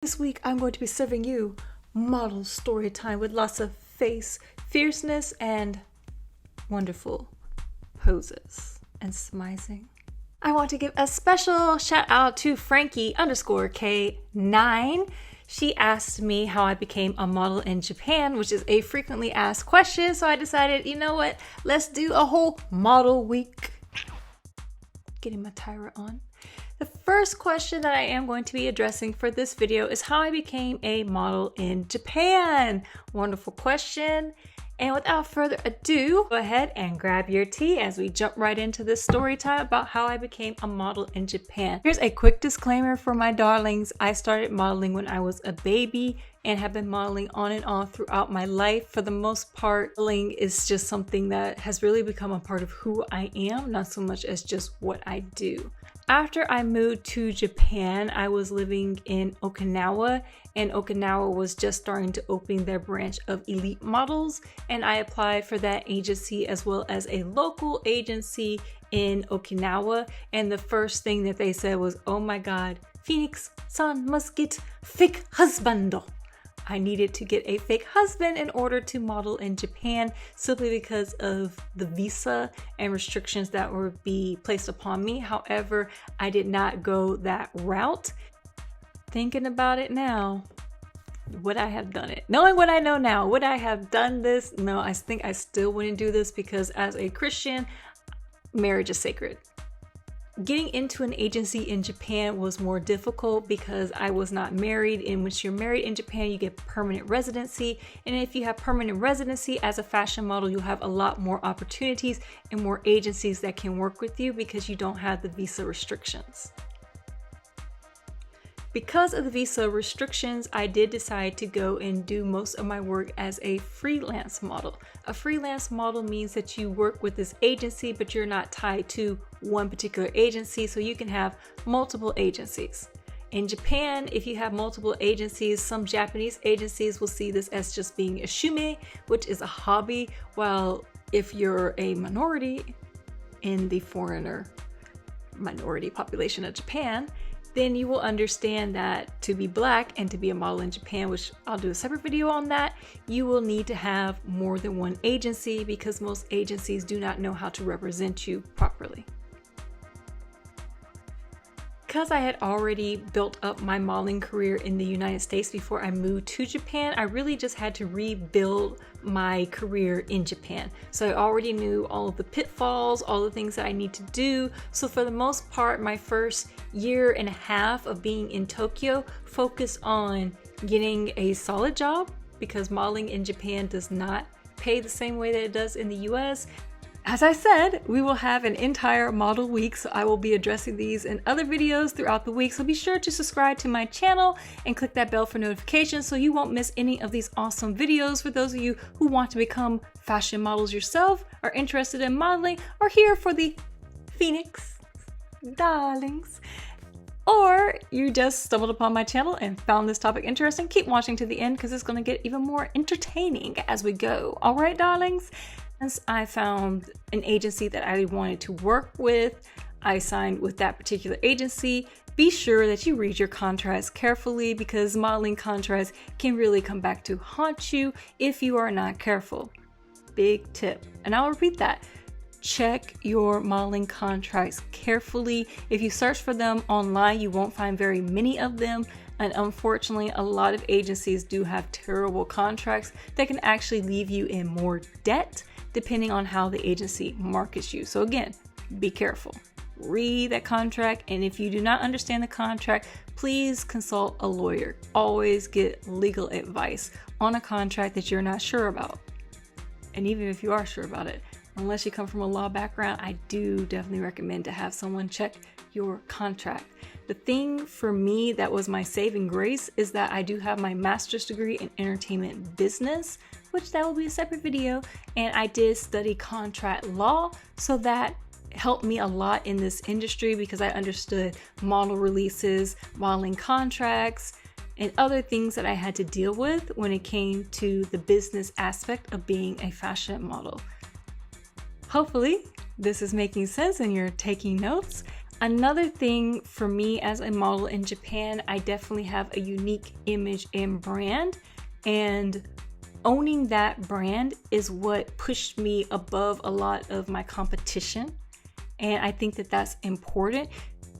This week I'm going to be serving you model story time with lots of face fierceness and wonderful poses and smizing. I want to give a special shout out to Frankie_K9. She asked me how I became a model in Japan, which is a frequently asked question. So I decided, you know what? Let's do a whole model week. Getting my tiara on. The first question that I am going to be addressing for this video is how I became a model in Japan. Wonderful question. And without further ado, go ahead and grab your tea as we jump right into this story time about how I became a model in Japan. Here's a quick disclaimer for my darlings. I started modeling when I was a baby and have been modeling on and off throughout my life. For the most part, modeling is just something that has really become a part of who I am, not so much as just what I do. After I moved to Japan, I was living in Okinawa, and Okinawa was just starting to open their branch of elite models, and I applied for that agency as well as a local agency in Okinawa. And the first thing that they said was, oh my god, Fenix-san must get fake husband. I needed to get a fake husband in order to model in Japan, simply because of the visa and restrictions that would be placed upon me. However, I did not go that route. Thinking about it now, would I have done it? Knowing what I know now, would I have done this? No, I think I still wouldn't do this because as a Christian, marriage is sacred. Getting into an agency in Japan was more difficult because I was not married, and once you're married in Japan, you get permanent residency. And if you have permanent residency as a fashion model, you'll have a lot more opportunities and more agencies that can work with you because you don't have the visa restrictions. Because of the visa restrictions, I did decide to go and do most of my work as a freelance model. A freelance model means that you work with this agency, but you're not tied to one particular agency, so you can have multiple agencies. In Japan, if you have multiple agencies, some Japanese agencies will see this as just being a shume, which is a hobby, while if you're a minority in the foreigner minority population of Japan, then you will understand that to be black and to be a model in Japan, which I'll do a separate video on that, you will need to have more than one agency because most agencies do not know how to represent you properly. Because I had already built up my modeling career in the United States before I moved to Japan, I really just had to rebuild my career in Japan. So I already knew all of the pitfalls, all the things that I need to do. So for the most part, my first year and a half of being in Tokyo focused on getting a solid job because modeling in Japan does not pay the same way that it does in the US. As I said, we will have an entire model week, so I will be addressing these in other videos throughout the week. So be sure to subscribe to my channel and click that bell for notifications so you won't miss any of these awesome videos. For those of you who want to become fashion models yourself, are interested in modeling, or here for the Phoenix darlings, or you just stumbled upon my channel and found this topic interesting, keep watching to the end because it's going to get even more entertaining as we go. All right, darlings? Once I found an agency that I wanted to work with, I signed with that particular agency. Be sure that you read your contracts carefully because modeling contracts can really come back to haunt you if you are not careful. Big tip. And I'll repeat that. Check your modeling contracts carefully. If you search for them online, you won't find very many of them. And unfortunately, a lot of agencies do have terrible contracts that can actually leave you in more debt depending on how the agency markets you. So again, be careful. Read that contract, and if you do not understand the contract, please consult a lawyer. Always get legal advice on a contract that you're not sure about. And even if you are sure about it, unless you come from a law background, I do definitely recommend to have someone check your contract. The thing for me that was my saving grace is that I do have my master's degree in entertainment business, which that will be a separate video, and I did study contract law, so that helped me a lot in this industry because I understood model releases, modeling contracts, and other things that I had to deal with when it came to the business aspect of being a fashion model. Hopefully, this is making sense and you're taking notes. Another thing for me as a model in Japan, I definitely have a unique image and brand, and owning that brand is what pushed me above a lot of my competition. And I think that that's important.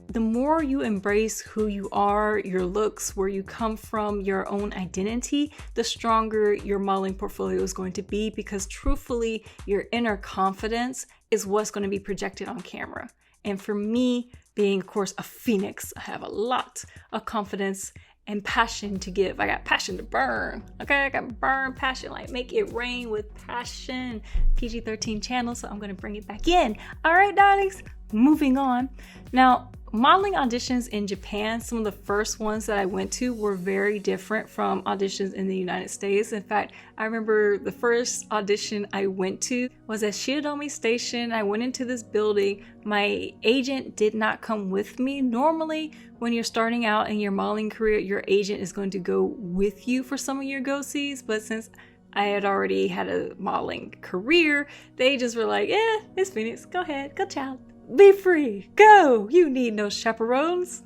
The more you embrace who you are, your looks, where you come from, your own identity, the stronger your modeling portfolio is going to be, because truthfully, your inner confidence is what's going to be projected on camera. And for me, being, of course, a Phoenix, I have a lot of confidence and passion to give. I got passion to burn. Okay, I got burn passion, like make it rain with passion. PG-13 channel, so I'm going to bring it back in. All right, darlings, moving on. Now, modeling auditions in Japan, some of the first ones that I went to were very different from auditions in the United States. In fact, I remember the first audition I went to was at Shiodome Station. I went into this building. My agent did not come with me. Normally, when you're starting out in your modeling career, your agent is going to go with you for some of your go-sees. But since I had already had a modeling career, they just were like, it's Phoenix. Go ahead, go child. Be free, go! You need no chaperones.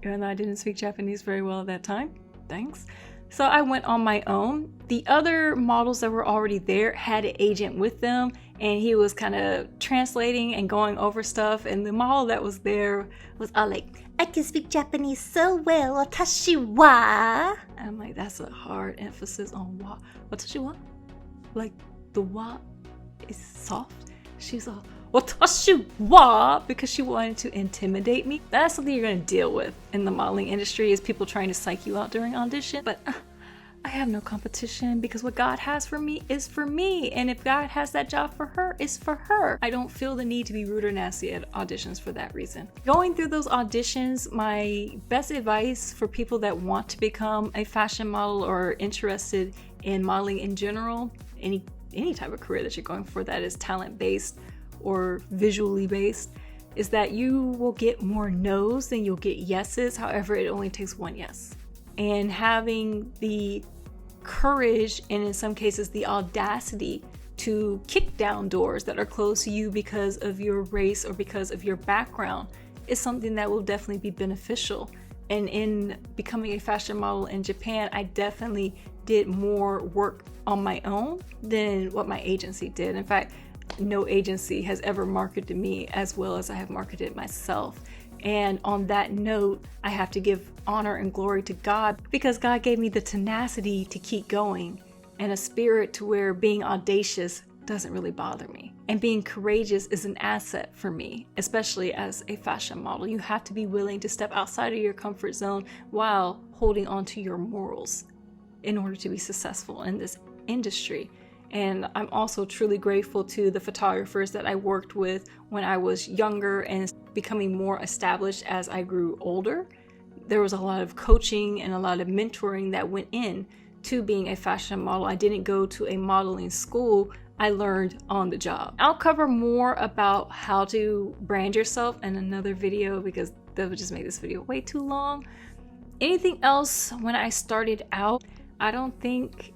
Even though I didn't speak Japanese very well at that time. Thanks. So I went on my own. The other models that were already there had an agent with them, and he was kind of translating and going over stuff. And the model that was there was all like, I can speak Japanese so well, watashi wa. And I'm like, that's a hard emphasis on wa. Watashi wa? Like the wa is soft. She's all, watashi wa, because she wanted to intimidate me. That's something you're going to deal with in the modeling industry, is people trying to psych you out during audition. But I have no competition, because what God has for me is for me. And if God has that job for her, it's for her. I don't feel the need to be rude or nasty at auditions for that reason. Going through those auditions, my best advice for people that want to become a fashion model or interested in modeling in general, any type of career that you're going for that is talent-based or visually based, is that you will get more no's than you'll get yeses. However, it only takes one yes. And having the courage, and in some cases the audacity, to kick down doors that are closed to you because of your race or because of your background is something that will definitely be beneficial. And in becoming a fashion model in Japan, I definitely did more work on my own than what my agency did. In fact, no agency has ever marketed me as well as I have marketed myself. And on that note, I have to give honor and glory to God, because God gave me the tenacity to keep going and a spirit to where being audacious doesn't really bother me. And being courageous is an asset for me, especially as a fashion model. You have to be willing to step outside of your comfort zone while holding on to your morals in order to be successful in this industry. And I'm also truly grateful to the photographers that I worked with when I was younger and becoming more established as I grew older. There was a lot of coaching and a lot of mentoring that went in to being a fashion model. I didn't go to a modeling school. I learned on the job. I'll cover more about how to brand yourself in another video, because that would just make this video way too long. Anything else? When I started out, I don't think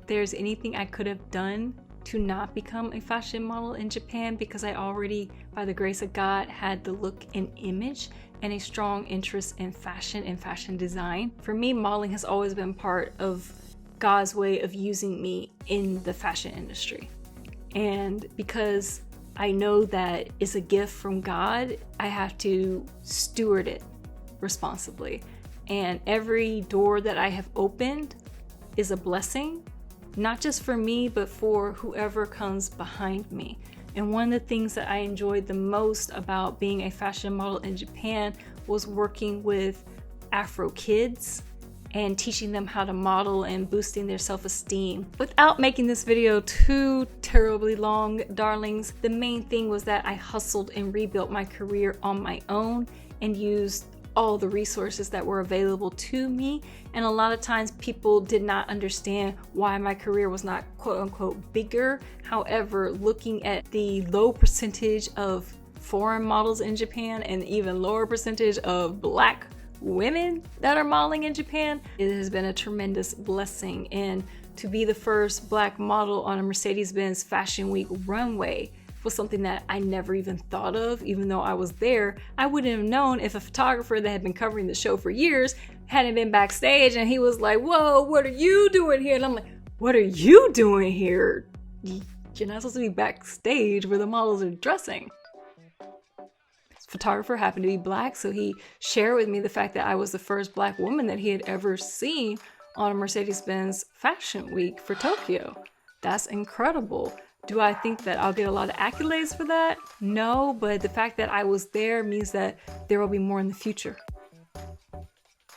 there's anything I could have done to not become a fashion model in Japan, because I already, by the grace of God, had the look and image and a strong interest in fashion and fashion design. For me, modeling has always been part of God's way of using me in the fashion industry. And because I know that it's a gift from God, I have to steward it responsibly. And every door that I have opened is a blessing, not just for me, but for whoever comes behind me. And one of the things that I enjoyed the most about being a fashion model in Japan was working with Afro kids and teaching them how to model and boosting their self-esteem. Without making this video too terribly long, darlings, the main thing was that I hustled and rebuilt my career on my own and used all the resources that were available to me. And a lot of times people did not understand why my career was not quote unquote bigger. However, looking at the low percentage of foreign models in Japan and even lower percentage of Black women that are modeling in Japan, it has been a tremendous blessing. And to be the first Black model on a Mercedes-Benz Fashion Week runway was something that I never even thought of. Even though I was there, I wouldn't have known if a photographer that had been covering the show for years hadn't been backstage and he was like, "Whoa, what are you doing here?" And I'm like, "What are you doing here? You're not supposed to be backstage where the models are dressing." This photographer happened to be Black, so he shared with me the fact that I was the first Black woman that he had ever seen on a Mercedes-Benz Fashion Week for Tokyo. That's incredible. Do I think that I'll get a lot of accolades for that? No, but the fact that I was there means that there will be more in the future.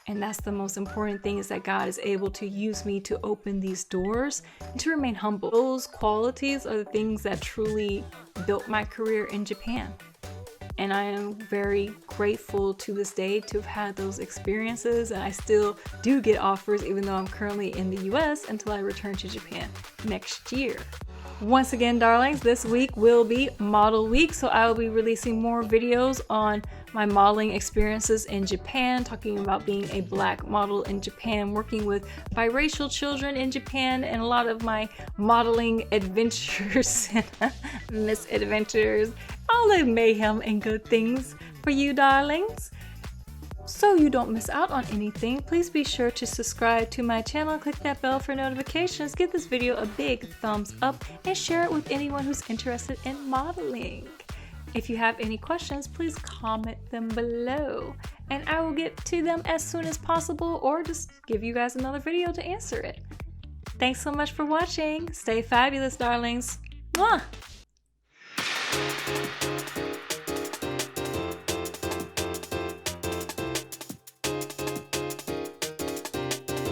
And that's the most important thing, is that God is able to use me to open these doors and to remain humble. Those qualities are the things that truly built my career in Japan. And I am very grateful to this day to have had those experiences. And I still do get offers, even though I'm currently in the US, until I return to Japan next year. Once again, darlings, this week will be Model Week, so I will be releasing more videos on my modeling experiences in Japan, talking about being a Black model in Japan, working with biracial children in Japan, and a lot of my modeling adventures and misadventures, all the mayhem and good things for you, darlings. So you don't miss out on anything, please be sure to subscribe to my channel, click that bell for notifications, give this video a big thumbs up, and share it with anyone who's interested in modeling. If you have any questions, please comment them below, and I will get to them as soon as possible, or just give you guys another video to answer it. Thanks so much for watching. Stay fabulous, darlings. Mwah!